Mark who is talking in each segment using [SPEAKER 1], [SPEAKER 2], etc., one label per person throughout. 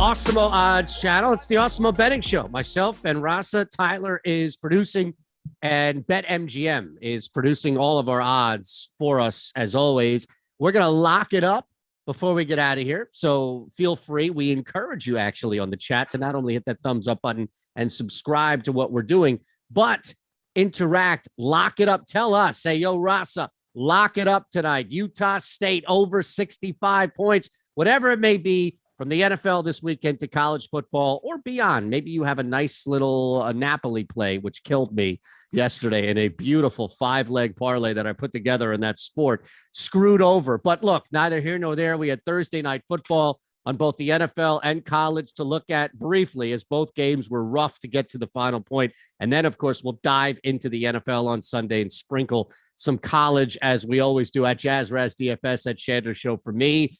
[SPEAKER 1] Awesemo Odds channel. It's the Awesemo Betting Show. Myself and Rasa Tyler is producing, and BetMGM is producing all of our odds for us, as always. We're going to lock it up before we get out of here. So feel free. We encourage you, actually, on the chat to not only hit that thumbs up button and subscribe to what we're doing, but interact, lock it up. Tell us, say, yo, Rasa, lock it up tonight. Utah State over 65 points, whatever it may be. From the NFL this weekend to college football or beyond. Maybe you have a nice little Napoli play, which killed me yesterday in a beautiful 5-leg parlay that I put together in that sport. Screwed over. But look, neither here nor there. We had Thursday night football on both the NFL and college to look at briefly, as both games were rough to get to the final point. And then, of course, we'll dive into the NFL on Sunday and sprinkle some college, as we always do, at JazzRaz DFS at Shander Show for me.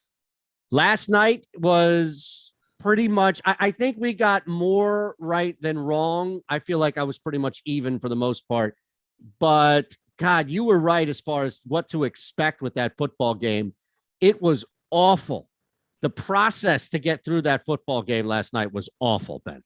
[SPEAKER 1] Last night was pretty much, I think we got more right than wrong. I feel like I was pretty much even for the most part. But, God, you were right as far as what to expect with that football game. It was awful. The process to get through that football game last night was awful, Ben.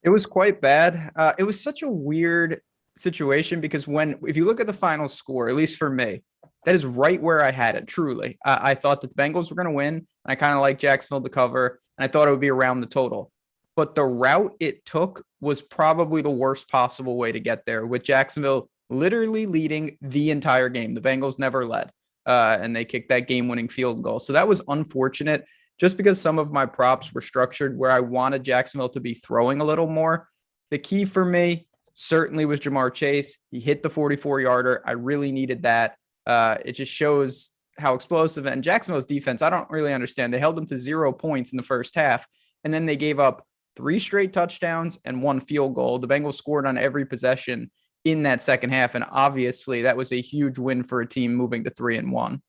[SPEAKER 2] It was quite bad. It was such a weird situation because if you look at the final score, at least for me, that is right where I had it, truly. I thought that the Bengals were going to win. I kind of like Jacksonville to cover, and I thought it would be around the total. But the route it took was probably the worst possible way to get there, with Jacksonville literally leading the entire game. The Bengals never led, and they kicked that game-winning field goal. So that was unfortunate, just because some of my props were structured where I wanted Jacksonville to be throwing a little more. The key for me certainly was Jamar Chase. He hit the 44-yarder. I really needed that. It just shows how explosive, and Jacksonville's defense, I don't really understand. They held them to 0 points in the first half, and then they gave up 3 straight touchdowns and 1 field goal. The Bengals scored on every possession in that second half, and obviously that was a huge win for a team moving to 3-1.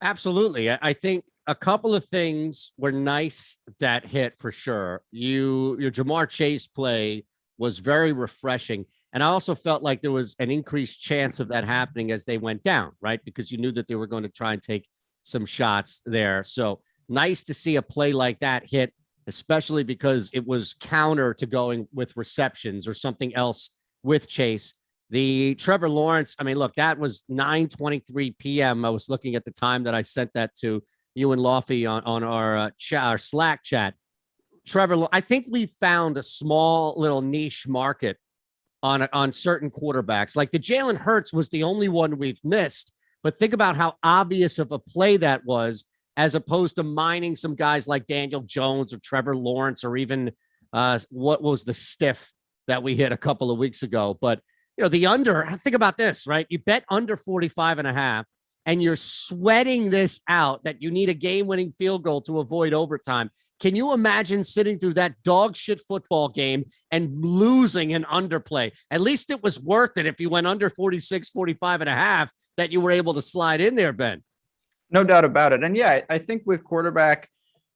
[SPEAKER 1] Absolutely. I think a couple of things were nice that hit for sure. Your Jamar Chase play was very refreshing. And I also felt like there was an increased chance of that happening as they went down, right? Because you knew that they were going to try and take some shots there. So nice to see a play like that hit, especially because it was counter to going with receptions or something else with Chase. The Trevor Lawrence, I mean, look, that was 9:23 p.m. I was looking at the time that I sent that to you and Lofty on our Slack chat. Trevor, I think we found a small little niche market on certain quarterbacks. Like the Jalen Hurts was the only one we've missed, but think about how obvious of a play that was, as opposed to mining some guys like Daniel Jones or Trevor Lawrence, or even what was the stiff that we hit a couple of weeks ago. But, you know, the under, think about this, right? You bet under 45.5, and you're sweating this out that you need a game-winning field goal to avoid overtime. Can you imagine sitting through that dog shit football game and losing an underplay? At least it was worth it if you went under 45.5 that you were able to slide in there, Ben.
[SPEAKER 2] No doubt about it. And yeah, I think with quarterback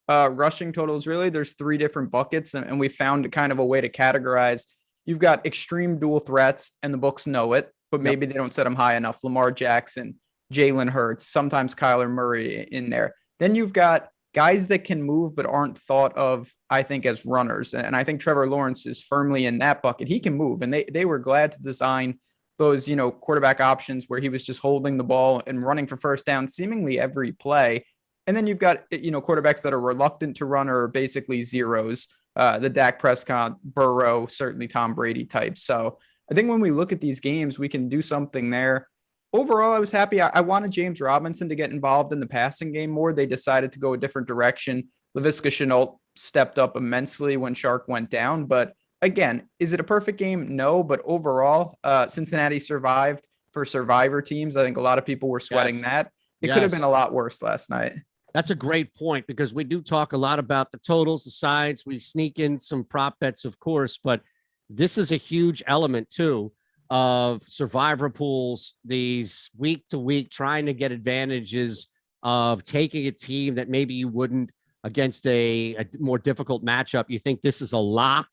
[SPEAKER 2] rushing totals, really, there's 3 different buckets, and we found kind of a way to categorize. You've got extreme dual threats, and the books know it, but maybe they don't set them high enough. Lamar Jackson, Jalen Hurts, sometimes Kyler Murray in there. Then you've got guys that can move but aren't thought of, I think, as runners. And I think Trevor Lawrence is firmly in that bucket. He can move, and they were glad to design those, quarterback options where he was just holding the ball and running for first down seemingly every play. And then you've got, quarterbacks that are reluctant to run or basically zeros, the Dak Prescott, Burrow, certainly Tom Brady types. So I think when we look at these games, we can do something there. Overall, I was happy. I wanted James Robinson to get involved in the passing game more. They decided to go a different direction. Laviska Shenault stepped up immensely when Shark went down. But again, is it a perfect game? No. But overall, Cincinnati survived for survivor teams. I think a lot of people were sweating that. It could have been a lot worse last night.
[SPEAKER 1] That's a great point, because we do talk a lot about the totals, the sides. We sneak in some prop bets, of course, but this is a huge element too of survivor pools, these week to week, trying to get advantages of taking a team that maybe you wouldn't against a more difficult matchup. You think this is a lock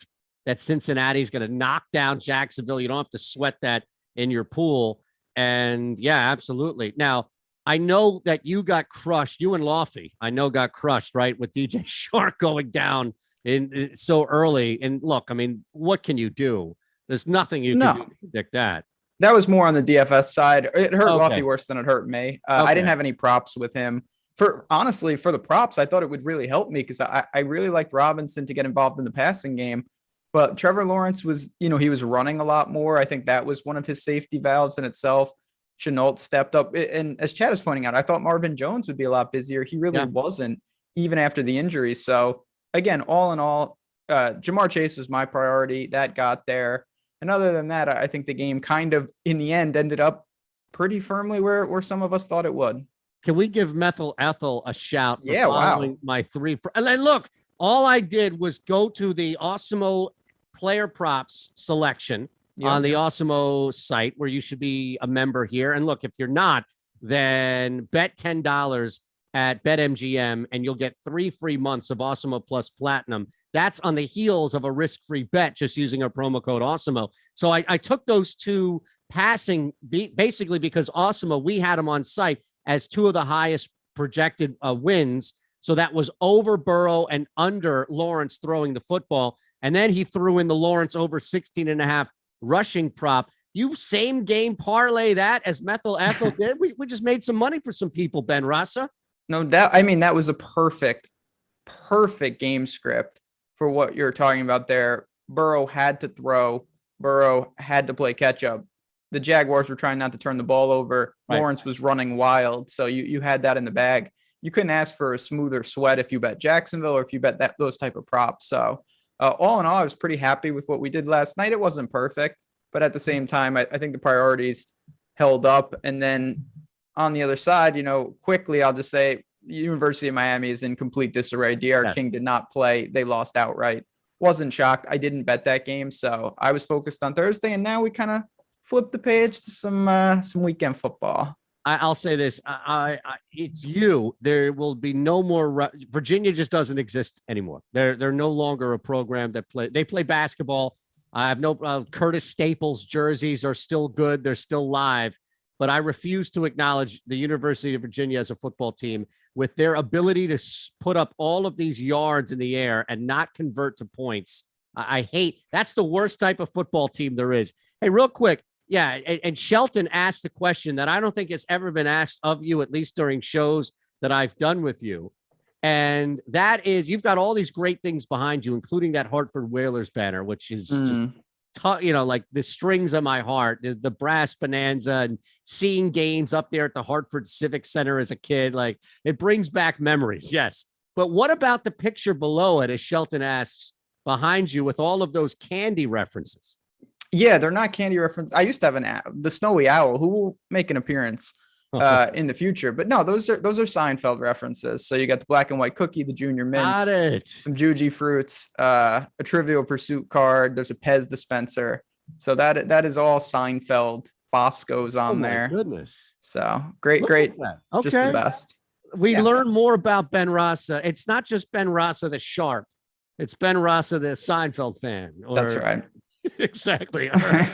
[SPEAKER 1] that Cincinnati is going to knock down Jacksonville. You don't have to sweat that in your pool. And yeah, absolutely. Now, I know that you got crushed. You and Lofty, I know, got crushed, right, with DJ Shark going down so early. And look, I mean, what can you do? There's nothing you can do
[SPEAKER 2] No,
[SPEAKER 1] to predict that.
[SPEAKER 2] that was more on the DFS side. It hurt
[SPEAKER 1] Okay.
[SPEAKER 2] Luffy worse than it hurt me.
[SPEAKER 1] Okay.
[SPEAKER 2] I didn't have any props with him. Honestly, for the props, I thought it would really help me because I really liked Robinson to get involved in the passing game. But Trevor Lawrence was, he was running a lot more. I think that was one of his safety valves in itself. Chenault stepped up. And as Chad is pointing out, I thought Marvin Jones would be a lot busier. He really wasn't, even after the injury. So, again, all in all, Jamar Chase was my priority. That got there. And other than that, I think the game kind of, in the end, ended up pretty firmly where some of us thought it would.
[SPEAKER 1] Can we give Methyl Ethel a shout for following my three? And then look, all I did was go to the Awesemo player props selection on the Awesemo site, where you should be a member here. And look, if you're not, then bet $10 at BetMGM and you'll get 3 free months of Awesemo Plus Platinum. That's on the heels of a risk-free bet just using our promo code Awesemo. So I took those two passing basically because Awesemo, we had them on site as 2 of the highest projected wins. So that was over Burrow and under Lawrence throwing the football. And then he threw in the Lawrence over 16.5 rushing prop. You same game parlay that as Methyl Ethel did. We just made some money for some people, Ben Rasa.
[SPEAKER 2] No doubt. I mean, that was a perfect game script for what you're talking about there. Burrow had to throw. Burrow had to play catch up. The Jaguars were trying not to turn the ball over. Right. Lawrence was running wild. So you had that in the bag. You couldn't ask for a smoother sweat if you bet Jacksonville or if you bet those type of props. So all in all, I was pretty happy with what we did last night. It wasn't perfect, but at the same time, I think the priorities held up. And then on the other side, quickly, I'll just say the University of Miami is in complete disarray. DR King did not play. They lost outright. Wasn't shocked. I didn't bet that game. So I was focused on Thursday, and now we kind of flip the page to some weekend football.
[SPEAKER 1] I'll say this. It's you. There will be no more. Virginia just doesn't exist anymore. They're no longer a program that they play basketball. I have no Curtis Staples jerseys are still good. They're still live, but I refuse to acknowledge the University of Virginia as a football team with their ability to put up all of these yards in the air and not convert to points. I hate that's the worst type of football team there is. Hey, real quick. Yeah, and Shelton asked a question that I don't think has ever been asked of you, at least during shows that I've done with you. And that is, you've got all these great things behind you, including that Hartford Whalers banner, which is just, like the strings of my heart, the brass bonanza and seeing games up there at the Hartford Civic Center as a kid. Like, it brings back memories. Yes. But what about the picture below it, as Shelton asks, behind you with all of those candy references?
[SPEAKER 2] Yeah, they're not candy reference. I used to have the Snowy Owl, who will make an appearance in the future. But no, those are Seinfeld references. So you got the black and white cookie, the Junior Mints, some Juji fruits, a Trivial Pursuit card. There's a Pez dispenser. So that is all Seinfeld Bosco's on there.
[SPEAKER 1] Goodness.
[SPEAKER 2] So great. Okay. Just the best.
[SPEAKER 1] We learn more about Ben Rasa. It's not just Ben Rasa the sharp. It's Ben Rasa the Seinfeld fan.
[SPEAKER 2] That's right.
[SPEAKER 1] Exactly. All right.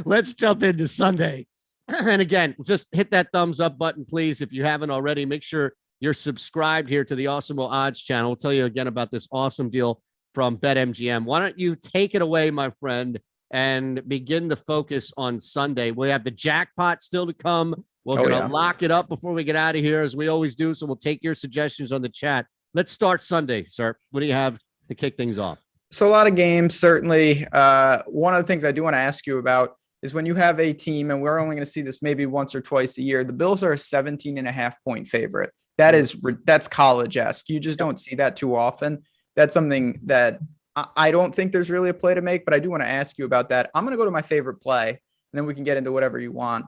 [SPEAKER 1] Let's jump into Sunday. And again, just hit that thumbs up button, please. If you haven't already, make sure you're subscribed here to the Awesemo Odds channel. We'll tell you again about this awesome deal from BetMGM. Why don't you take it away, my friend, and begin the focus on Sunday? We have the jackpot still to come. We're going to lock it up before we get out of here, as we always do. So we'll take your suggestions on the chat. Let's start Sunday, sir. What do you have to kick things off?
[SPEAKER 2] So a lot of games, certainly. One of the things I do want to ask you about is when you have a team, and we're only going to see this maybe once or twice a year, the Bills are a 17.5-point favorite. That's college-esque. You just don't see that too often. That's something that I don't think there's really a play to make, but I do want to ask you about that. I'm going to go to my favorite play, and then we can get into whatever you want.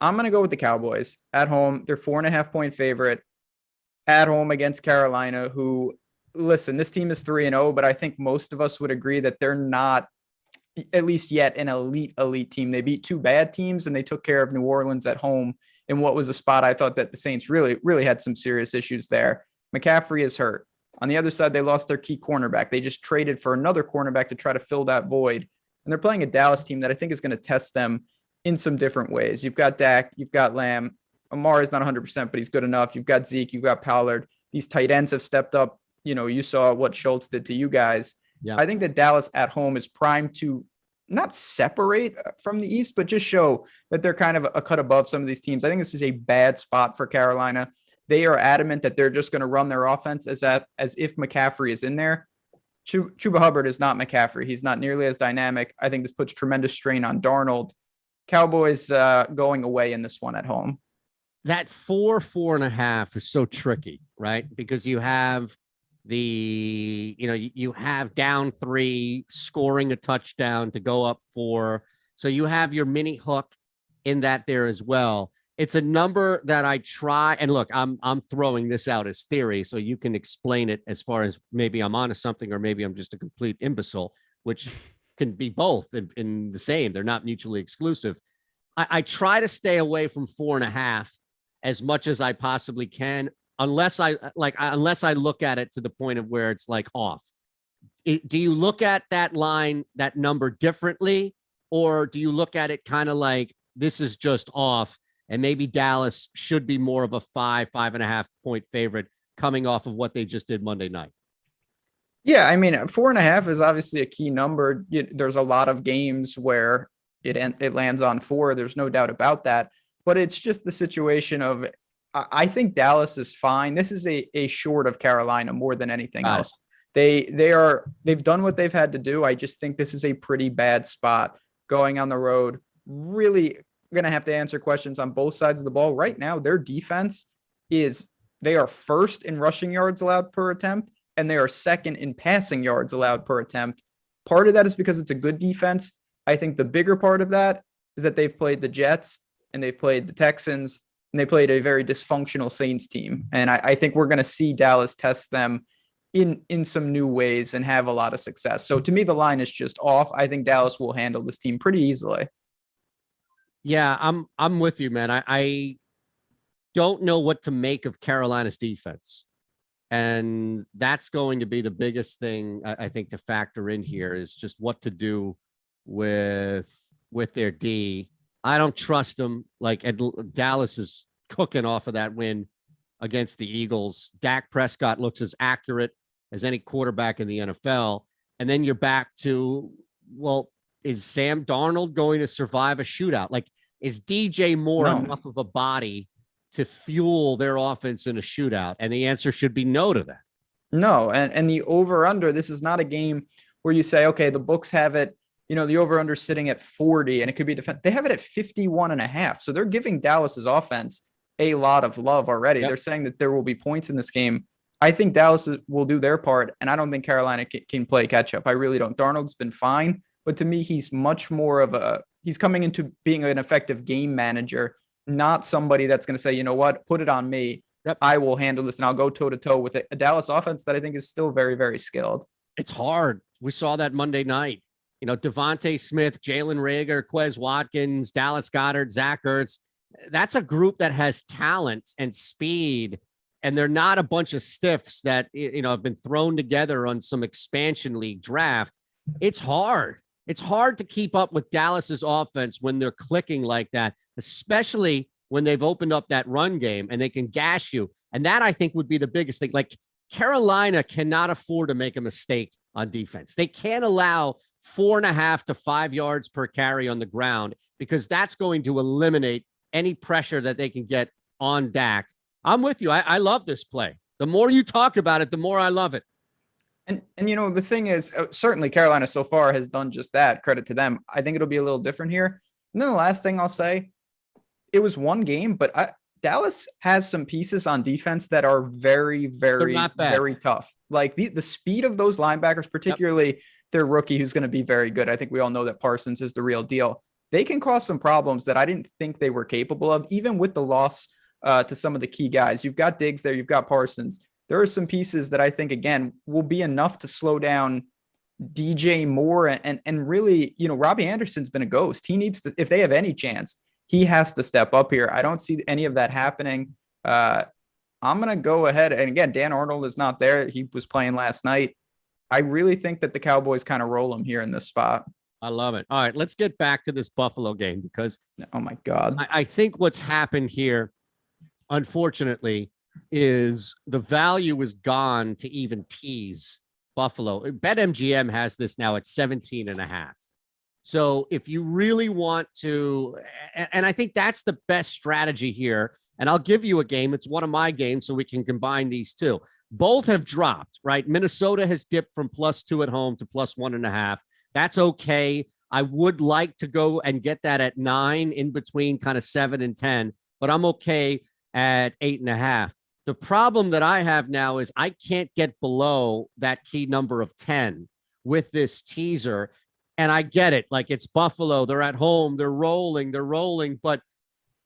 [SPEAKER 2] I'm going to go with the Cowboys at home. They're 4.5-point favorite at home against Carolina, who, listen, this team is 3-0, but I think most of us would agree that they're not, at least yet, an elite team. They beat 2 bad teams, and they took care of New Orleans at home in what was a spot I thought that the Saints really had some serious issues there. McCaffrey is hurt. On the other side, they lost their key cornerback. They just traded for another cornerback to try to fill that void. And they're playing a Dallas team that I think is going to test them in some different ways. You've got Dak, you've got Lamb. Amar is not 100%, but he's good enough. You've got Zeke, you've got Pollard. These tight ends have stepped up you saw what Schultz did to you guys.
[SPEAKER 1] Yeah.
[SPEAKER 2] I think that Dallas at home is primed to not separate from the East, but just show that they're kind of a cut above some of these teams. I think this is a bad spot for Carolina. They are adamant that they're just going to run their offense as if McCaffrey is in there. Chuba Hubbard is not McCaffrey. He's not nearly as dynamic. I think this puts tremendous strain on Darnold. Cowboys going away in this one at home.
[SPEAKER 1] That 4.5 is so tricky, right? Because you have you have down 3, scoring a touchdown to go up 4. So you have your mini hook in that there as well. It's a number that I try, and look, I'm throwing this out as theory, so you can explain it as far as maybe I'm onto something or maybe I'm just a complete imbecile, which can be both in the same. They're not mutually exclusive. I try to stay away from 4.5 as much as I possibly can, unless I look at it to the point of where it's like off. Do you look at that line, that number differently, or do you look at it kind of like this is just off? And maybe Dallas should be more of a 5.5 point favorite coming off of what they just did Monday night.
[SPEAKER 2] Yeah, I mean, 4.5 is obviously a key number. There's a lot of games where it lands on 4. There's no doubt about that. But it's just the situation of, I think Dallas is fine. This is a short of Carolina more than anything else. They've done what they've had to do. I just think this is a pretty bad spot going on the road. Really going to have to answer questions on both sides of the ball. Right now, their defense they are first in rushing yards allowed per attempt, and they are second in passing yards allowed per attempt. Part of that is because it's a good defense. I think the bigger part of that is that they've played the Jets and they've played the Texans and they played a very dysfunctional Saints team. And I think we're going to see Dallas test them in some new ways and have a lot of success. So to me, the line is just off. I think Dallas will handle this team pretty easily.
[SPEAKER 1] Yeah, I'm with you, man. I don't know what to make of Carolina's defense. And that's going to be the biggest thing I think to factor in here is just what to do with their D. I don't trust them. Like Dallas is cooking off of that win against the Eagles. Dak Prescott looks as accurate as any quarterback in the NFL. And then you're back to, well, is Sam Darnold going to survive a shootout? Like, is DJ Moore enough of a body to fuel their offense in a shootout? And the answer should be no to that.
[SPEAKER 2] No. And the over under, this is not a game where you say, okay, the books have it, the over under sitting at 40 and it could be defense. They have it at 51.5. So they're giving Dallas's offense a lot of love already. Yep. They're saying that there will be points in this game. I think Dallas will do their part. And I don't think Carolina can play catch up. I really don't. Darnold's been fine, but to me, he's much more of he's coming into being an effective game manager, not somebody that's going to say, you know what, put it on me. Yep. I will handle this and I'll go toe to toe with a Dallas offense that I think is still very, very skilled.
[SPEAKER 1] It's hard. We saw that Monday night. Devontae Smith, Jalen Reagor, Quez Watkins, Dallas Goedert, Zach Ertz. That's a group that has talent and speed, and they're not a bunch of stiffs that have been thrown together on some expansion league draft. It's hard. It's hard to keep up with Dallas's offense when they're clicking like that, especially when they've opened up that run game and they can gash you. And that, I think, would be the biggest thing. Like, Carolina cannot afford to make a mistake on defense. They can't allow 4.5 to 5 yards per carry on the ground, because that's going to eliminate any pressure that they can get on Dak. I'm with you. I love this play. The more you talk about it, the more I love it.
[SPEAKER 2] And the thing is, certainly Carolina so far has done just that. Credit to them. I think it'll be a little different here. And then the last thing I'll say, it was one game, but Dallas has some pieces on defense that are very, very, very tough. Like the speed of those linebackers, particularly their rookie, who's going to be very good. I think we all know that Parsons is the real deal. They can cause some problems that I didn't think they were capable of, even with the loss to some of the key guys. You've got Diggs there. You've got Parsons. There are some pieces that I think, again, will be enough to slow down DJ Moore. And really, Robbie Anderson's been a ghost. He needs to, if they have any chance, he has to step up here. I don't see any of that happening. I'm going to go ahead. And again, Dan Arnold is not there. He was playing last night. I really think that the Cowboys kind of roll him here in this spot.
[SPEAKER 1] I love it. All right, let's get back to this Buffalo game, because
[SPEAKER 2] oh my God,
[SPEAKER 1] I think what's happened here, unfortunately, is the value is gone to even tease Buffalo. BetMGM has this now at 17.5. So if you really want to, and I think that's the best strategy here, and I'll give you a game. It's one of my games, so we can combine these two. Both have dropped, right? Minnesota has dipped from +2 at home to +1.5. That's okay. I would like to go and get that at 9 in between kind of 7 and 10, but I'm okay at 8.5. The problem that I have now is I can't get below that key number of 10 with this teaser. And I get it. Like, it's Buffalo. They're at home. They're rolling, but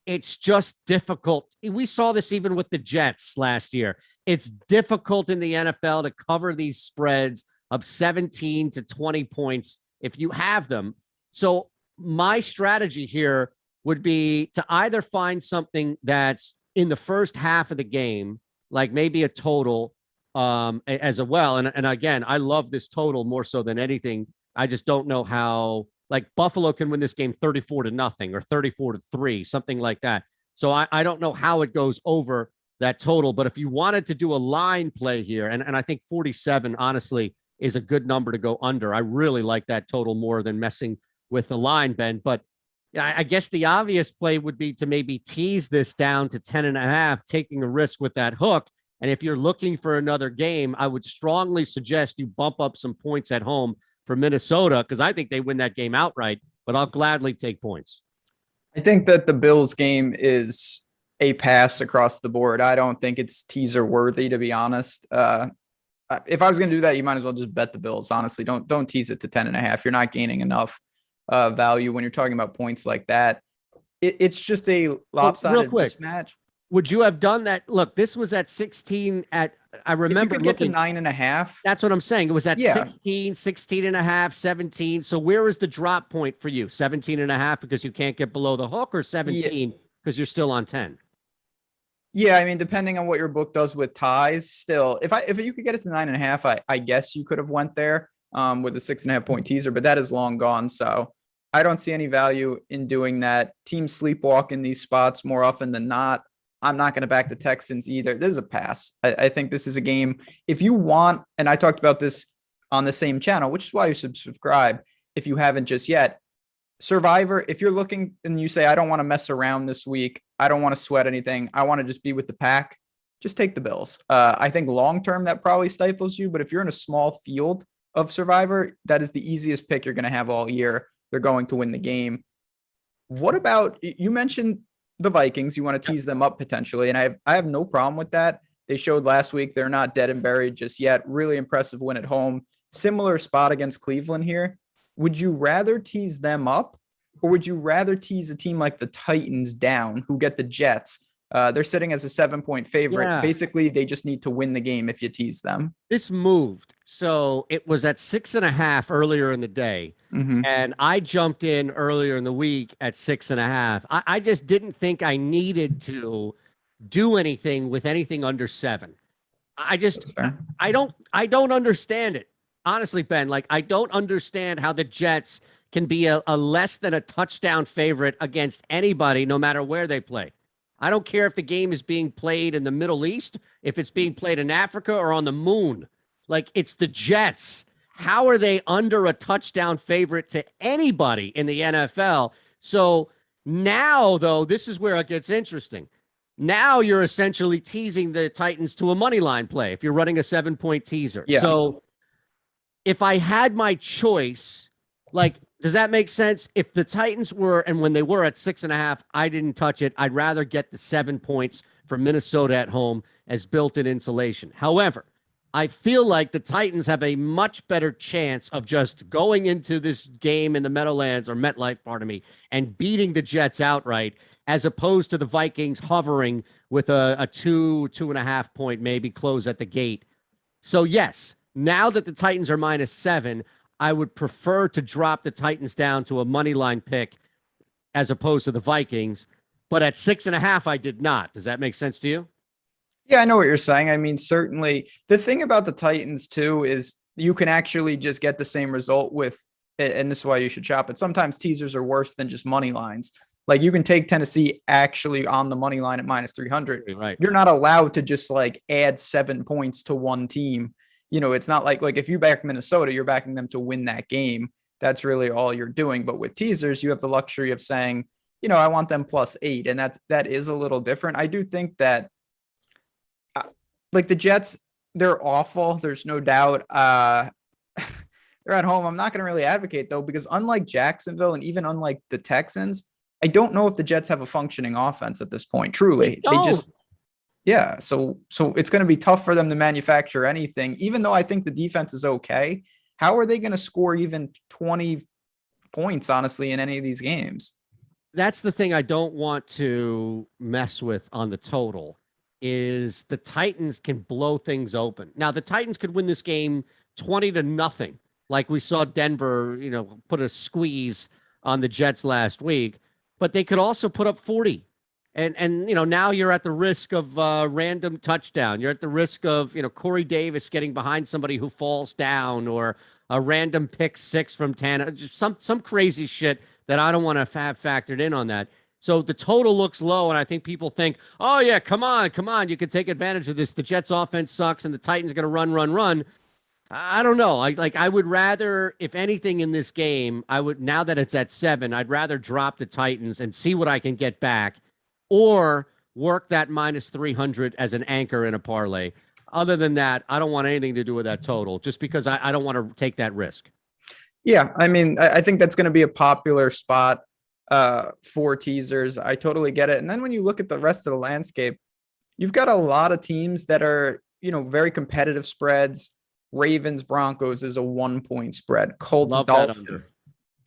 [SPEAKER 1] it's just difficult. We saw this even with the Jets last year. It's difficult in the NFL to cover these spreads of 17 to 20 points if you have them. So my strategy here would be to either find something that's in the first half of the game, like maybe a total as well. And again, I love this total more so than anything. I just don't know how, like, Buffalo can win this game 34-0 or 34-3, something like that. So I don't know how it goes over that total. But if you wanted to do a line play here, and I think 47, honestly, is a good number to go under. I really like that total more than messing with the line, Ben. But I guess the obvious play would be to maybe tease this down to 10.5, taking a risk with that hook. And if you're looking for another game, I would strongly suggest you bump up some points at home for Minnesota, because I think they win that game outright, but I'll gladly take points.
[SPEAKER 2] I think that the Bills game is a pass across the board. I don't think it's teaser worthy, to be honest. If I was going to do that, you might as well just bet the Bills. Honestly, don't tease it to 10.5. You're not gaining enough value when you're talking about points like that. It's just a lopsided mismatch.
[SPEAKER 1] Would you have done that? Look, this was at 16 at, I remember
[SPEAKER 2] if you could get to 9.5.
[SPEAKER 1] That's what I'm saying. It was at 16, 16.5, 17. So where is the drop point for you? 17.5 because you can't get below the hook, or 17 because you're still on 10?
[SPEAKER 2] Yeah, I mean, depending on what your book does with ties, still, if you could get it to 9.5, I guess you could have went there with a 6.5 point teaser, but that is long gone. So I don't see any value in doing that. Teams sleepwalk in these spots more often than not. I'm not going to back the Texans either. This is a pass. I think this is a game. If you want, and I talked about this on the same channel, which is why you should subscribe if you haven't just yet. Survivor, if you're looking and you say, I don't want to mess around this week, I don't want to sweat anything, I want to just be with the pack, just take the Bills. I think long-term that probably stifles you, but if you're in a small field of Survivor, that is the easiest pick you're going to have all year. They're going to win the game. What about, you mentioned the Vikings, you want to tease them up potentially, and I have no problem with that. They showed last week they're not dead and buried just yet. Really impressive win at home. Similar spot against Cleveland here. Would you rather tease them up, or would you rather tease a team like the Titans down, who get the Jets? They're sitting as a 7-point favorite. Yeah. Basically, they just need to win the game if you tease them.
[SPEAKER 1] This moved. So it was at 6.5 earlier in the day. Mm-hmm. And I jumped in earlier in the week at 6.5. I just didn't think I needed to do anything with anything under 7. I don't understand it. Honestly, Ben, like, I don't understand how the Jets can be a less than a touchdown favorite against anybody, no matter where they play. I don't care if the game is being played in the Middle East, if it's being played in Africa or on the moon. Like, it's the Jets. How are they under a touchdown favorite to anybody in the NFL? So now, though, this is where it gets interesting. Now you're essentially teasing the Titans to a money line play if you're running a 7-point teaser. Yeah. So if I had my choice, like, does that make sense? If the Titans were, and when they were at 6.5, I didn't touch it. I'd rather get the 7 points for Minnesota at home as built-in insulation. However, I feel like the Titans have a much better chance of just going into this game in the Meadowlands, or MetLife, pardon me, and beating the Jets outright, as opposed to the Vikings hovering with a 2.5 point maybe close at the gate. So yes, now that the Titans are -7, I would prefer to drop the Titans down to a money line pick as opposed to the Vikings. But at 6.5, I did not. Does that make sense to you?
[SPEAKER 2] Yeah, I know what you're saying. I mean, certainly the thing about the Titans too is you can actually just get the same result with, and this is why you should shop it. Sometimes teasers are worse than just money lines. Like you can take Tennessee actually on the money line at minus 300.
[SPEAKER 1] Right.
[SPEAKER 2] You're not allowed to just like add 7 points to one team. It's not like if you back Minnesota, you're backing them to win that game. That's really all you're doing. But with teasers, you have the luxury of saying, I want them +8. And that is a little different. I do think that like the Jets, they're awful. There's no doubt. They're at home. I'm not going to really advocate though, because unlike Jacksonville and even unlike the Texans, I don't know if the Jets have a functioning offense at this point. Truly, they just, yeah. So it's going to be tough for them to manufacture anything, even though I think the defense is okay. How are they going to score even 20 points, honestly, in any of these games?
[SPEAKER 1] That's the thing I don't want to mess with on the total is the Titans can blow things open. Now, the Titans could win this game 20-0, like we saw Denver, put a squeeze on the Jets last week, but they could also put up 40. And now you're at the risk of random touchdown. You're at the risk of, Corey Davis getting behind somebody who falls down, or a random pick 6 from Tana, just some crazy shit that I don't want to have factored in on that. So the total looks low, and I think people think, oh, yeah, come on, you can take advantage of this. The Jets' offense sucks, and the Titans are going to run. I don't know. I would rather, if anything in this game, now that it's at 7, I'd rather drop the Titans and see what I can get back, or work that minus 300 as an anchor in a parlay. Other than that, I don't want anything to do with that total, just because I don't want to take that risk.
[SPEAKER 2] Yeah, I mean, I think that's going to be a popular spot for teasers. I totally get it. And then when you look at the rest of the landscape, you've got a lot of teams that are, very competitive spreads. Ravens Broncos is a 1-point spread. Colts Dolphins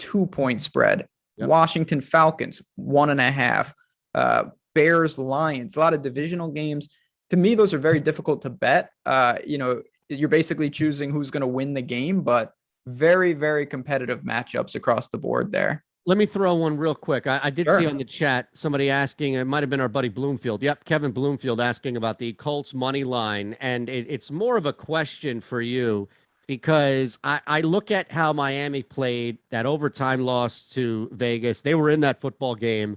[SPEAKER 2] 2-point spread. Yep. Washington Falcons 1.5. Bears Lions, a lot of divisional games. To me, those are very difficult to bet. You're basically choosing who's going to win the game, but very, very competitive matchups across the board there.
[SPEAKER 1] Let me throw one real quick. I did see on the chat somebody asking, it might have been our buddy Bloomfield. Yep, Kevin Bloomfield asking about the Colts money line. And it's more of a question for you, because I look at how Miami played that overtime loss to Vegas. They were in that football game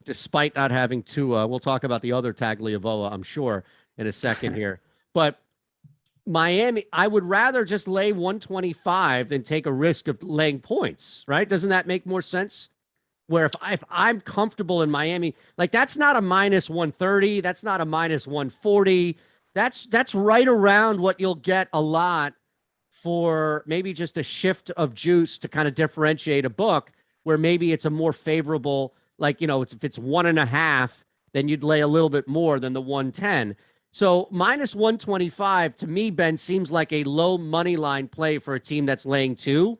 [SPEAKER 1] despite not having Tua. We'll talk about the other Tagliavoa, I'm sure, in a second here. But Miami, I would rather just lay 125 than take a risk of laying points, right? Doesn't that make more sense? Where if I'm comfortable in Miami, like that's not a minus 130, that's not a minus 140. That's right around what you'll get a lot for maybe just a shift of juice to kind of differentiate a book, where maybe it's a more favorable, like, if it's 1.5, then you'd lay a little bit more than the 110. So minus 125 to me, Ben, seems like a low money line play for a team that's laying 2.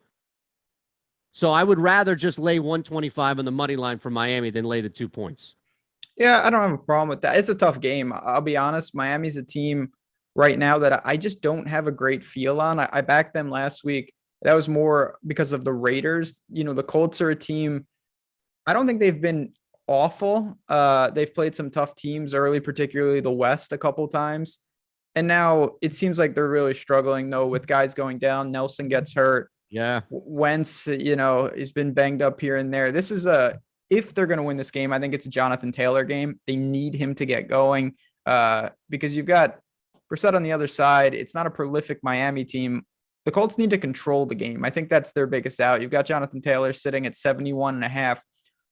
[SPEAKER 1] So I would rather just lay 125 on the money line for Miami than lay the 2 points.
[SPEAKER 2] Yeah, I don't have a problem with that. It's a tough game. I'll be honest. Miami's a team right now that I just don't have a great feel on. I backed them last week. That was more because of the Raiders. The Colts are a team. I don't think they've been awful. They've played some tough teams early, particularly the West a couple times. And now it seems like they're really struggling, though, with guys going down. Nelson gets hurt.
[SPEAKER 1] Yeah.
[SPEAKER 2] Wentz, he's been banged up here and there. This is if they're going to win this game, I think it's a Jonathan Taylor game. They need him to get going because you've got Brissett on the other side. It's not a prolific Miami team. The Colts need to control the game. I think that's their biggest out. You've got Jonathan Taylor sitting at 71.5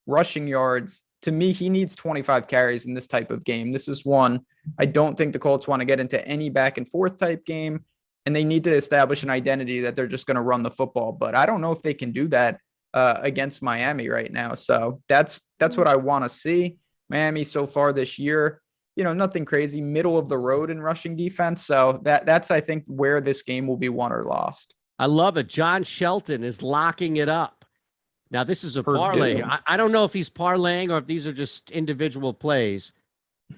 [SPEAKER 2] rushing yards. To me, he needs 25 carries in this type of game. This is one. I don't think the Colts want to get into any back and forth type game, and they need to establish an identity that they're just going to run the football. But I don't know if they can do that against Miami right now. So that's what I want to see. Miami so far this year, nothing crazy, middle of the road in rushing defense. So that's, I think, where this game will be won or lost.
[SPEAKER 1] I love it. John Shelton is locking it up. Now, this is a parlay. I don't know if he's parlaying or if these are just individual plays,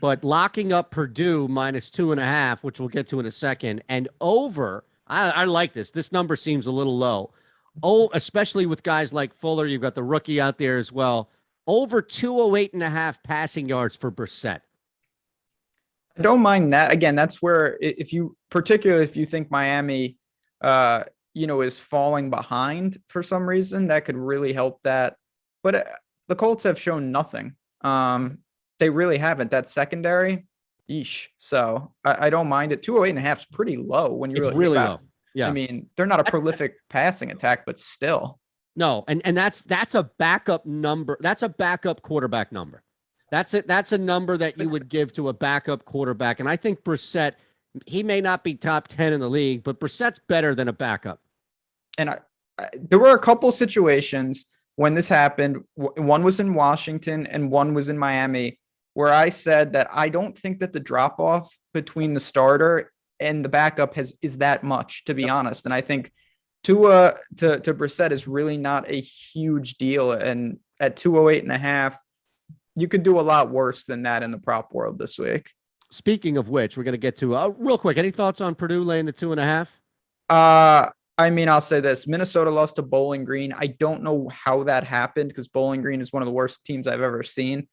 [SPEAKER 1] but locking up Purdue minus 2.5, which we'll get to in a second, and over. I like this. This number seems a little low. Oh, especially with guys like Fuller. You've got the rookie out there as well. Over 208.5 passing yards for Brissett.
[SPEAKER 2] I don't mind that. Again, that's where particularly if you think Miami, is falling behind for some reason, that could really help that. But the Colts have shown nothing. They really haven't. That secondary, yeesh. So I don't mind it. 208.5 is pretty low when you
[SPEAKER 1] It's
[SPEAKER 2] really
[SPEAKER 1] really
[SPEAKER 2] think about
[SPEAKER 1] low.
[SPEAKER 2] it.
[SPEAKER 1] Yeah.
[SPEAKER 2] I mean, they're not a prolific passing attack, but still.
[SPEAKER 1] No, and that's a backup number. That's a backup quarterback number. That's it. That's a number that you would give to a backup quarterback. And I think Brissett, he may not be top 10 in the league, but Brissett's better than a backup.
[SPEAKER 2] And there were a couple situations when this happened. One was in Washington and one was in Miami, where I said that I don't think that the drop off between the starter and the backup is that much, to be honest. And I think to Brissett is really not a huge deal. And at 208.5, you could do a lot worse than that in the prop world this week.
[SPEAKER 1] Speaking of which, we're going to get to real quick. Any thoughts on Purdue laying the 2.5?
[SPEAKER 2] I mean, I'll say this: Minnesota lost to Bowling Green. I don't know how that happened because Bowling Green is one of the worst teams I've ever seen.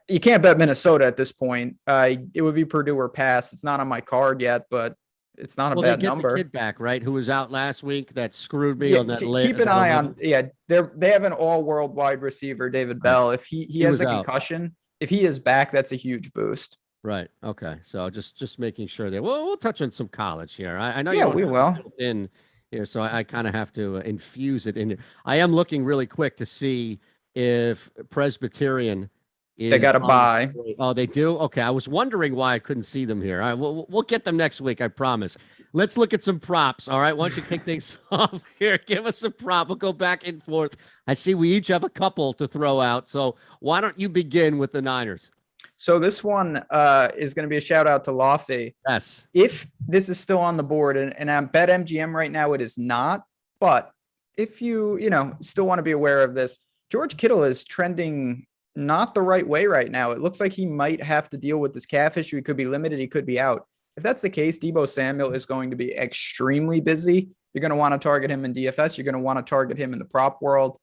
[SPEAKER 2] You can't bet Minnesota at this point. It would be Purdue or pass. It's not on my card yet, but it's not a bad number.
[SPEAKER 1] The kid back, right? Who was out last week that screwed me on that.
[SPEAKER 2] Keep an eye on. Yeah, they have an all-world wide receiver, David Bell. If he has a concussion, if he is back, that's a huge boost.
[SPEAKER 1] Right. Okay. So just making sure that we'll touch on some college here. I know.
[SPEAKER 2] Yeah, we will.
[SPEAKER 1] In here, so I kind of have to infuse it in. I am looking really quick to see if Presbyterian.
[SPEAKER 2] They got to buy.
[SPEAKER 1] Oh, they do? Okay. I was wondering why I couldn't see them here. All right, we'll get them next week, I promise. Let's look at some props. All right. Why don't you kick things off here? Give us a prop. We'll go back and forth. I see we each have a couple to throw out. So why don't you begin with the Niners?
[SPEAKER 2] So this one is going to be a shout out to Lofty.
[SPEAKER 1] Yes.
[SPEAKER 2] If this is still on the board, and I'm bet MGM right now, it is not. But if you still want to be aware of this, George Kittle is trending not the right way right now. It looks like he might have to deal with this calf issue. He could be limited. He could be out. If that's the case, Deebo Samuel is going to be extremely busy. You're going to want to target him in DFS. You're going to want to target him in the prop world.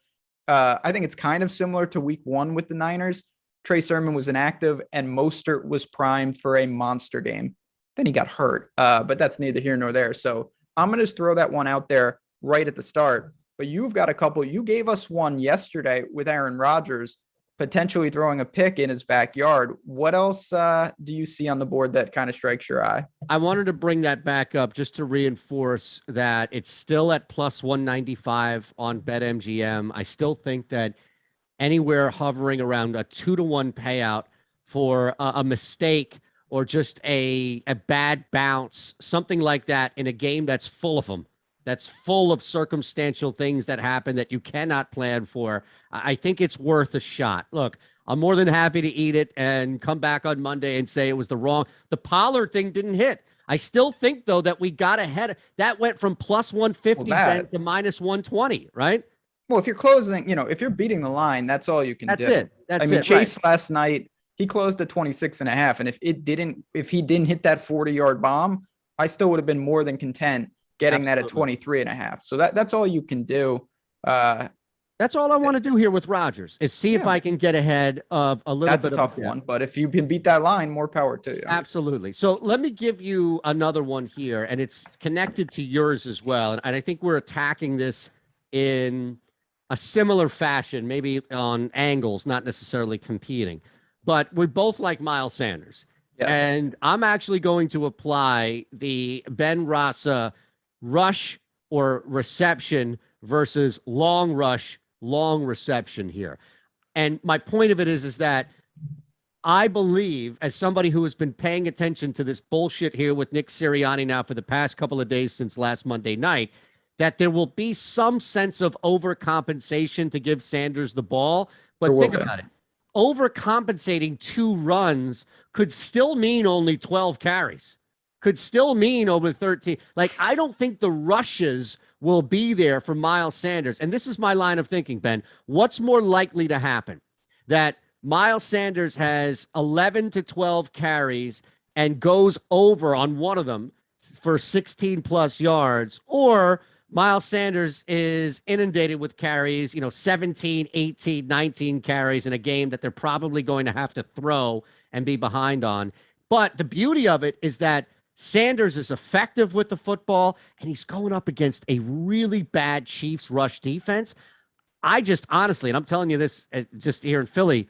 [SPEAKER 2] I think it's kind of similar to week 1 with the Niners. Trey Sermon was inactive and Mostert was primed for a monster game. Then he got hurt, but that's neither here nor there. So I'm going to just throw that one out there right at the start. But you've got a couple. You gave us one yesterday with Aaron Rodgers potentially throwing a pick in his backyard. What else do you see on the board that kind of strikes your eye?
[SPEAKER 1] I wanted to bring that back up just to reinforce that it's still at plus 195 on BetMGM. I still think that anywhere hovering around a 2-to-1 payout for a mistake or just a bad bounce, something like that in a game that's full of them, that's full of circumstantial things that happen that you cannot plan for. I think it's worth a shot. Look, I'm more than happy to eat it and come back on Monday and say it was the Pollard thing didn't hit. I still think, though, that we got ahead. That went from plus 150 to minus 120, right?
[SPEAKER 2] Well, if you're closing, if you're beating the line, that's all you can do.
[SPEAKER 1] That's it. I mean,
[SPEAKER 2] Chase last night, he closed at 26.5. And if he didn't hit that 40-yard bomb, I still would have been more than content getting that at 23.5. So that's all you can do.
[SPEAKER 1] That's all I want to do here with Rodgers is see if I can get ahead of a little bit.
[SPEAKER 2] That's a tough one, but if you can beat that line, more power to you.
[SPEAKER 1] Absolutely. So let me give you another one here, and it's connected to yours as well. And I think we're attacking this in a similar fashion, maybe on angles, not necessarily competing, but we both like Miles Sanders. Yes. And I'm actually going to apply the Ben Rasa rush or reception versus long rush, long reception here. And my point of it is that I believe, as somebody who has been paying attention to this bullshit here with Nick Sirianni now for the past couple of days since last Monday night, that there will be some sense of overcompensation to give Sanders the ball. But think about it. Overcompensating 2 runs could still mean only 12 carries, could still mean over 13. Like, I don't think the rushes will be there for Miles Sanders. And this is my line of thinking, Ben. What's more likely to happen? That Miles Sanders has 11 to 12 carries and goes over on one of them for 16 plus yards, or Miles Sanders is inundated with carries, 17, 18, 19 carries in a game that they're probably going to have to throw and be behind on. But the beauty of it is that Sanders is effective with the football, and he's going up against a really bad Chiefs rush defense. I just honestly, and I'm telling you this just here in Philly,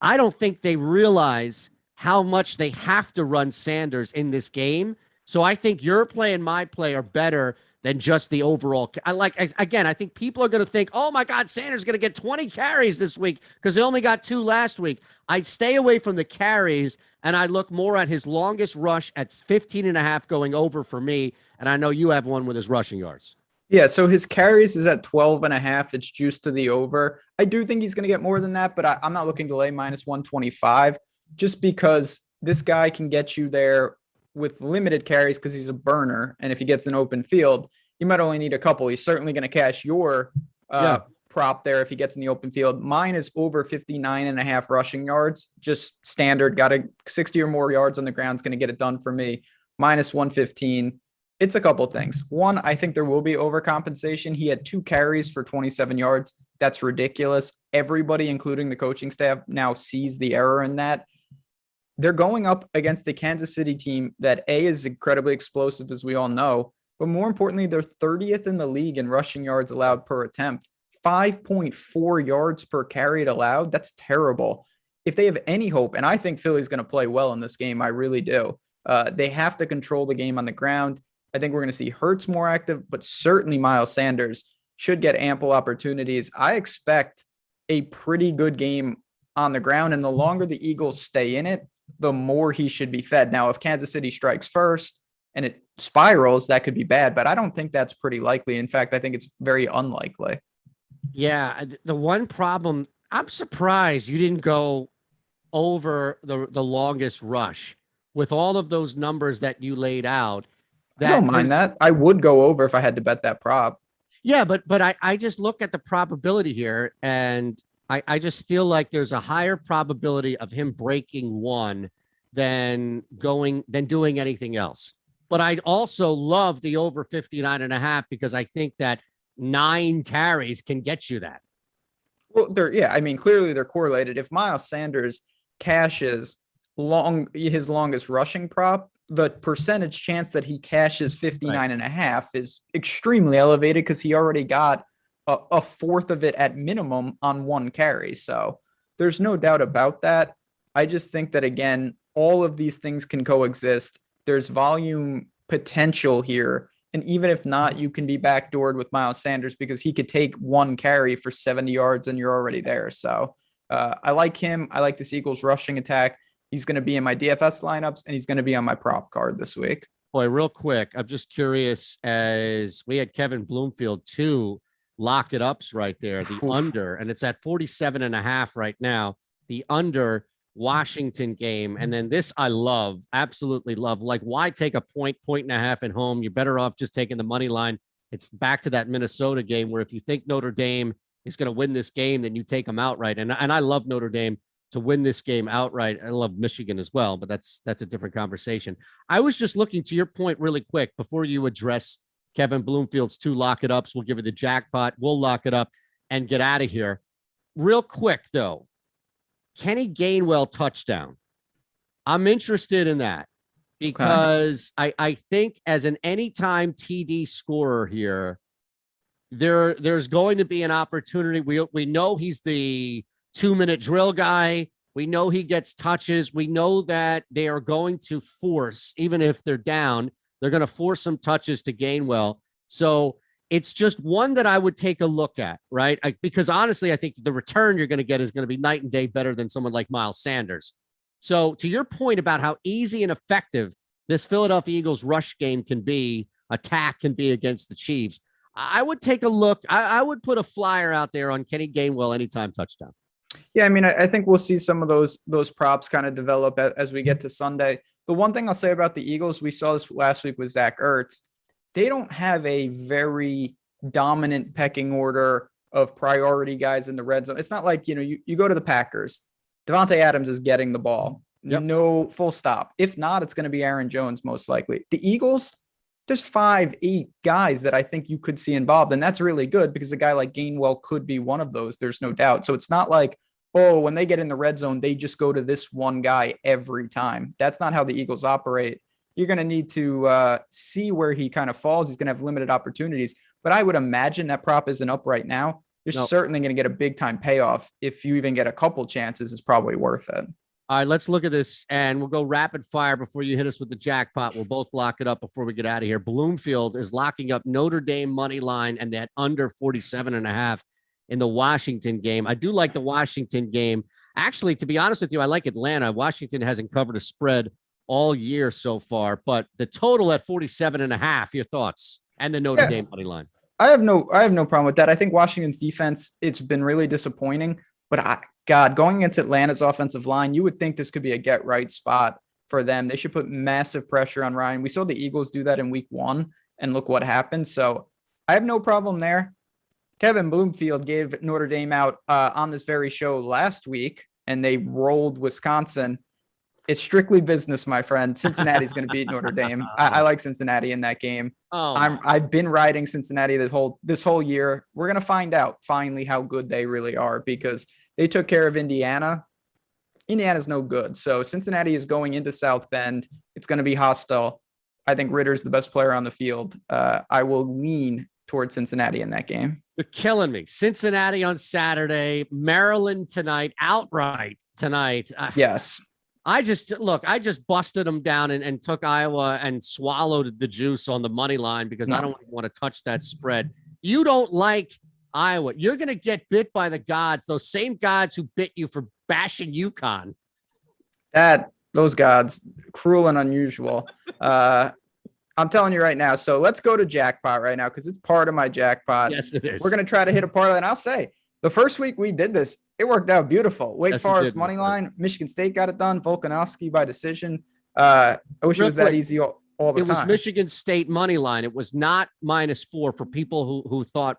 [SPEAKER 1] I don't think they realize how much they have to run Sanders in this game. So I think your play and my play are better than just the overall. Again, I think people are going to think, oh my God, Sanders is going to get 20 carries this week because they only got 2 last week. I'd stay away from the carries and I look more at his longest rush at 15.5 going over for me. And I know you have one with his rushing yards.
[SPEAKER 2] Yeah, so his carries is at 12.5. It's juiced to the over. I do think he's going to get more than that, but I'm not looking to lay minus 125 just because this guy can get you there with limited carries because he's a burner. And if he gets an open field, you might only need a couple. He's certainly going to cash your prop there if he gets in the open field. Mine is over 59.5 rushing yards, just standard. Got a 60 or more yards on the ground is going to get it done for me. Minus 115. It's a couple things. One, I think there will be overcompensation. He had 2 carries for 27 yards. That's ridiculous. Everybody, including the coaching staff, now sees the error in that. They're going up against a Kansas City team that A, is incredibly explosive, as we all know, but more importantly, they're 30th in the league in rushing yards allowed per attempt. 5.4 yards per carry allowed. That's terrible. If they have any hope, and I think Philly's going to play well in this game, I really do. They have to control the game on the ground. I think we're going to see Hurts more active, but certainly Miles Sanders should get ample opportunities. I expect a pretty good game on the ground, and the longer the Eagles stay in it, the more he should be fed. Now, if Kansas City strikes first and it spirals, that could be bad, but I don't think that's pretty likely. In fact, I think it's very unlikely.
[SPEAKER 1] Yeah, the one problem, I'm surprised you didn't go over the longest rush with all of those numbers that you laid out.
[SPEAKER 2] I don't mind that. I would go over if I had to bet that prop.
[SPEAKER 1] Yeah, but I just look at the probability here, and I just feel like there's a higher probability of him breaking one than doing anything else. But I'd also love the over 59.5 because I think that 9 carries can get you that.
[SPEAKER 2] Well, clearly they're correlated. If Miles Sanders cashes his longest rushing prop, the percentage chance that he cashes 59.5 is extremely elevated because he already got a fourth of it at minimum on 1 carry. So there's no doubt about that. I just think that, again, all of these things can coexist. There's volume potential here. And even if not, you can be backdoored with Miles Sanders because he could take 1 carry for 70 yards and you're already there. So I like him. I like this Eagles rushing attack. He's going to be in my DFS lineups, and he's going to be on my prop card this week.
[SPEAKER 1] Boy, real quick, I'm just curious, as we had Kevin Bloomfield 2 lock it ups right there, the under, and it's at 47.5 right now, the under Washington game. And then this I love, absolutely love. Like, why take a point and a half at home? You're better off just taking the money line. It's back to that Minnesota game where if you think Notre Dame is going to win this game, then you take them outright. And I love Notre Dame to win this game outright. I love Michigan as well, but that's a different conversation. I was just looking to your point really quick before you address Kevin Bloomfield's 2 lock it ups. We'll give you the jackpot. We'll lock it up and get out of here. Real quick though, Kenny Gainwell touchdown. I'm interested in that because I think as an anytime TD scorer here, there's going to be an opportunity. We know he's the 2-minute drill guy. We know he gets touches. We know that they are going to force, even if they're down, they're going to force some touches to Gainwell. So it's just one that I would take a look at, right? Because honestly, I think the return you're going to get is going to be night and day better than someone like Miles Sanders. So to your point about how easy and effective this Philadelphia Eagles rush game can be, attack can be against the Chiefs, I would take a look. I would put a flyer out there on Kenny Gainwell anytime touchdown.
[SPEAKER 2] Yeah, I mean, I think we'll see some of those props kind of develop as we get to Sunday. The one thing I'll say about the Eagles, we saw this last week with Zach Ertz. They don't have a very dominant pecking order of priority guys in the red zone. It's not like, you go to the Packers, Devontae Adams is getting the ball. Yep. No, full stop. If not, it's going to be Aaron Jones most likely. The Eagles, there's 5-8 guys that I think you could see involved, and that's really good because a guy like Gainwell could be one of those. There's no doubt. So it's not like, when they get in the red zone, they just go to this one guy every time. That's not how the Eagles operate. You're going to need to see where he kind of falls. He's going to have limited opportunities, but I would imagine that prop isn't up right now. you're
[SPEAKER 1] No.
[SPEAKER 2] certainly going to get a big time payoff. If you even get a couple chances, it's probably worth it.
[SPEAKER 1] All right, let's look at this, and we'll go rapid fire before you hit us with the jackpot. We'll both lock it up before we get out of here. Bloomfield is locking up Notre Dame money line and that under 47.5 in the Washington game. I do like the Washington game. Actually, to be honest with you, I like Atlanta. Washington hasn't covered a spread all year so far, but the total at 47.5, your thoughts, and the Notre Dame money line.
[SPEAKER 2] I have no problem with that. I think Washington's defense, it's been really disappointing, but going against Atlanta's offensive line, you would think this could be a get right spot for them. They should put massive pressure on Ryan. We saw the Eagles do that in week 1, and look what happened. So I have no problem there. Kevin Bloomfield gave Notre Dame out on this very show last week, and they rolled Wisconsin. It's strictly business, my friend. Cincinnati's going to beat Notre Dame. I like Cincinnati in that game. I've been riding Cincinnati this whole year. We're going to find out finally how good they really are, because they took care of Indiana. Indiana's no good. So Cincinnati is going into South Bend. It's going to be hostile. I think Ritter's the best player on the field. I will lean towards Cincinnati in that game.
[SPEAKER 1] You're killing me. Cincinnati on Saturday, Maryland tonight, outright tonight.
[SPEAKER 2] Yes.
[SPEAKER 1] I just busted them down and took Iowa and swallowed the juice on the money line because I don't want to touch that spread. You don't like Iowa. You're going to get bit by the gods, those same gods who bit you for bashing UConn.
[SPEAKER 2] Those gods, cruel and unusual. I'm telling you right now. So let's go to jackpot right now, because it's part of my jackpot.
[SPEAKER 1] Yes, it is.
[SPEAKER 2] We're going to try to hit a parlay. And I'll say, the first week we did this, it worked out beautiful. Wake Forest money line. Michigan State got it done. Volkanovski by decision. I wish it was that easy all the time. It was
[SPEAKER 1] Michigan State money line. It was not -4 for people who thought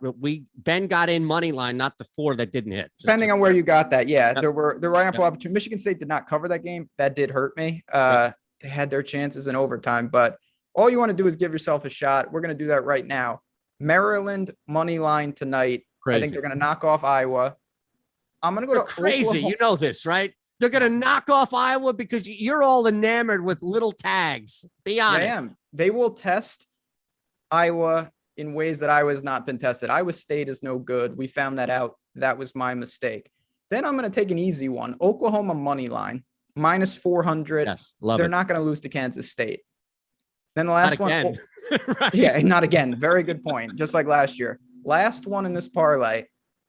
[SPEAKER 1] Ben got in money line, not the 4 that didn't hit.
[SPEAKER 2] Depending on where you got that. Yeah, there were ample opportunities. Michigan State did not cover that game. That did hurt me. They had their chances in overtime, but all you want to do is give yourself a shot. We're going to do that right now. Maryland money line tonight. Crazy. I think they're going to knock off Iowa. I'm going to go to
[SPEAKER 1] crazy.
[SPEAKER 2] Oklahoma.
[SPEAKER 1] You know this, right? They're going to knock off Iowa because you're all enamored with little tags. Be honest.
[SPEAKER 2] I am. They will test Iowa in ways that Iowa has not been tested. Iowa State is no good. We found that out. That was my mistake. Then I'm going to take an easy one. Oklahoma money line, -400.
[SPEAKER 1] Yes,
[SPEAKER 2] they're not going to lose to Kansas State. Then the last one.
[SPEAKER 1] Right.
[SPEAKER 2] Yeah, not again. Very good point. Just like last year. Last one in this parlay,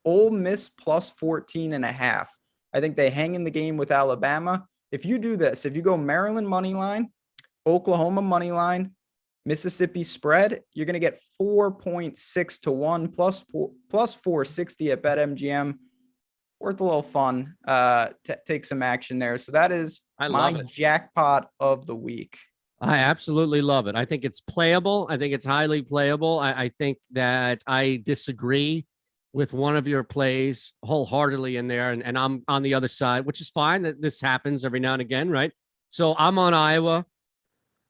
[SPEAKER 2] Ole Miss +14.5. I think they hang in the game with Alabama. If you do this, if you go Maryland money line, Oklahoma money line, Mississippi spread, you're going to get 4.6 to 1 plus 460 at BetMGM. Worth a little fun. Take some action there. So that is my jackpot of the week.
[SPEAKER 1] I absolutely love it. I think it's playable. I think it's highly playable. I think that I disagree with one of your plays wholeheartedly in there, and I'm on the other side, which is fine. That this happens every now and again, right? So I'm on Iowa.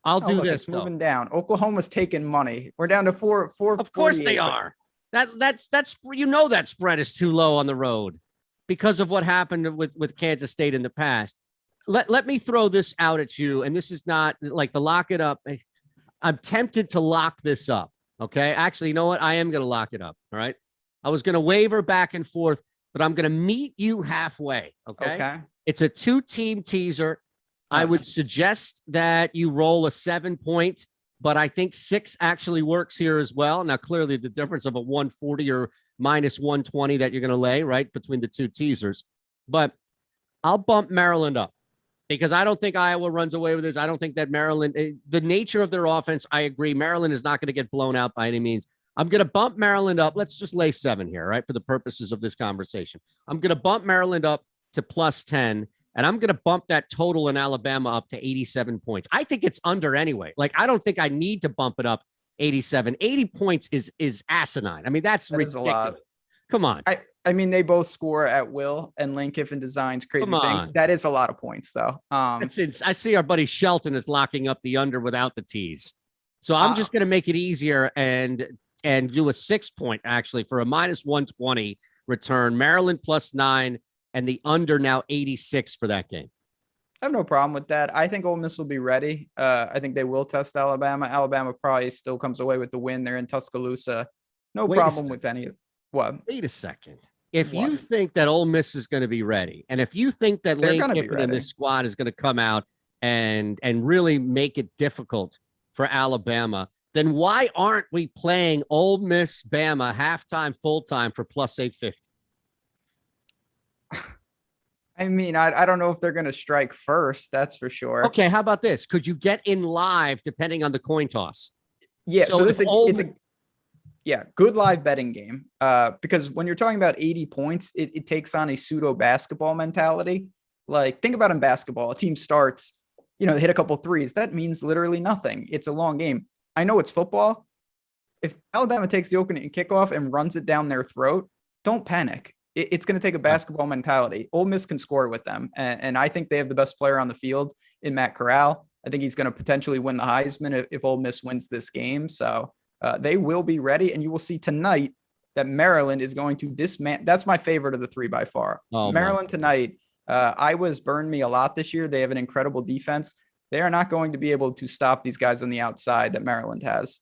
[SPEAKER 1] I'll do this.
[SPEAKER 2] It's moving down. Oklahoma's taking money. We're down to 4.
[SPEAKER 1] Of course they are. That's that spread is too low on the road because of what happened with Kansas State in the past. Let me throw this out at you, and this is not like the lock it up. I'm tempted to lock this up. Okay. Actually, you know what? I am going to lock it up. All right. I was going to waver back and forth, but I'm going to meet you halfway. Okay. It's a 2-team teaser. I would suggest that you roll a 7-point, but I think 6 actually works here as well. Now, clearly the difference of a 140 or -120 that you're going to lay right between the 2 teasers, but I'll bump Maryland up. Because I don't think Iowa runs away with this. I don't think that Maryland, the nature of their offense, I agree. Maryland is not going to get blown out by any means. I'm going to bump Maryland up. Let's just lay 7 here, right? For the purposes of this conversation. I'm going to bump Maryland up to +10, and I'm going to bump that total in Alabama up to 87 points. I think it's under anyway. Like, I don't think I need to bump it up 87. 80 points is asinine. I mean, that's ridiculous. A lot. Come on.
[SPEAKER 2] I mean, they both score at will, and Lane Kiffin designs crazy things. That is a lot of points, though.
[SPEAKER 1] I see our buddy Shelton is locking up the under without the tees. So I'm just going to make it easier and do a 6-point, actually, for a -120 return. Maryland +9, and the under now 86 for that game.
[SPEAKER 2] I have no problem with that. I think Ole Miss will be ready. I think they will test Alabama. Alabama probably still comes away with the win. They're in Tuscaloosa. No problem with any of What?
[SPEAKER 1] Wait a second. If
[SPEAKER 2] What?
[SPEAKER 1] you think that Ole Miss is going to be ready, and if you think that
[SPEAKER 2] They're
[SPEAKER 1] Lane
[SPEAKER 2] gonna be
[SPEAKER 1] Kiffin and
[SPEAKER 2] ready.
[SPEAKER 1] this squad is going to come out and really make it difficult for Alabama, then why aren't we playing Ole Miss Bama halftime, full time for plus 850?
[SPEAKER 2] I mean, I don't know if they're gonna strike first. That's for sure.
[SPEAKER 1] Okay, how about this? Could you get in live depending on the coin toss?
[SPEAKER 2] Yeah. So
[SPEAKER 1] if
[SPEAKER 2] this
[SPEAKER 1] Ole
[SPEAKER 2] it's a yeah, good live betting game. Because when you're talking about 80 points, it takes on a pseudo basketball mentality. Like, think about in basketball, a team starts, they hit a couple threes. That means literally nothing. It's a long game. I know it's football. If Alabama takes the opening kickoff and runs it down their throat, don't panic. It's going to take a basketball mentality. Ole Miss can score with them. And I think they have the best player on the field in Matt Corral. I think he's going to potentially win the Heisman if Ole Miss wins this game. So they will be ready. And you will see tonight that Maryland is going to dismantle. That's my favorite of the three by far.
[SPEAKER 1] Oh,
[SPEAKER 2] Maryland tonight. Iowa's burned me a lot this year. They have an incredible defense. They are not going to be able to stop these guys on the outside that Maryland has.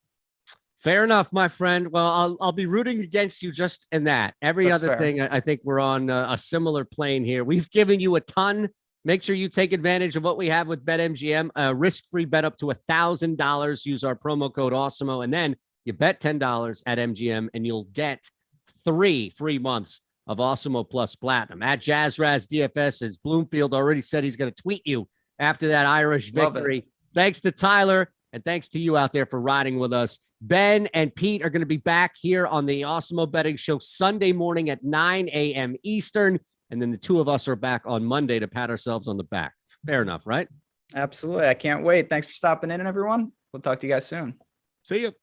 [SPEAKER 1] Fair enough, my friend. Well, I'll be rooting against you just in that. That's other fair. Thing, I think we're on a similar plane here. We've given you a ton. Make sure you take advantage of what we have with BetMGM. Risk-free bet up to $1,000. Use our promo code Awesemo, and then you bet $10 at MGM, and you'll get 3 free months of Awesemo Plus Platinum. At JazzRaz DFS, as Bloomfield already said he's going to tweet you after that Irish victory. Thanks to Tyler, and thanks to you out there for riding with us. Ben and Pete are going to be back here on the Awesemo Betting Show Sunday morning at 9 a.m. Eastern. And then the two of us are back on Monday to pat ourselves on the back. Fair enough, right?
[SPEAKER 2] Absolutely. I can't wait. Thanks for stopping in, everyone. We'll talk to you guys soon.
[SPEAKER 1] See you.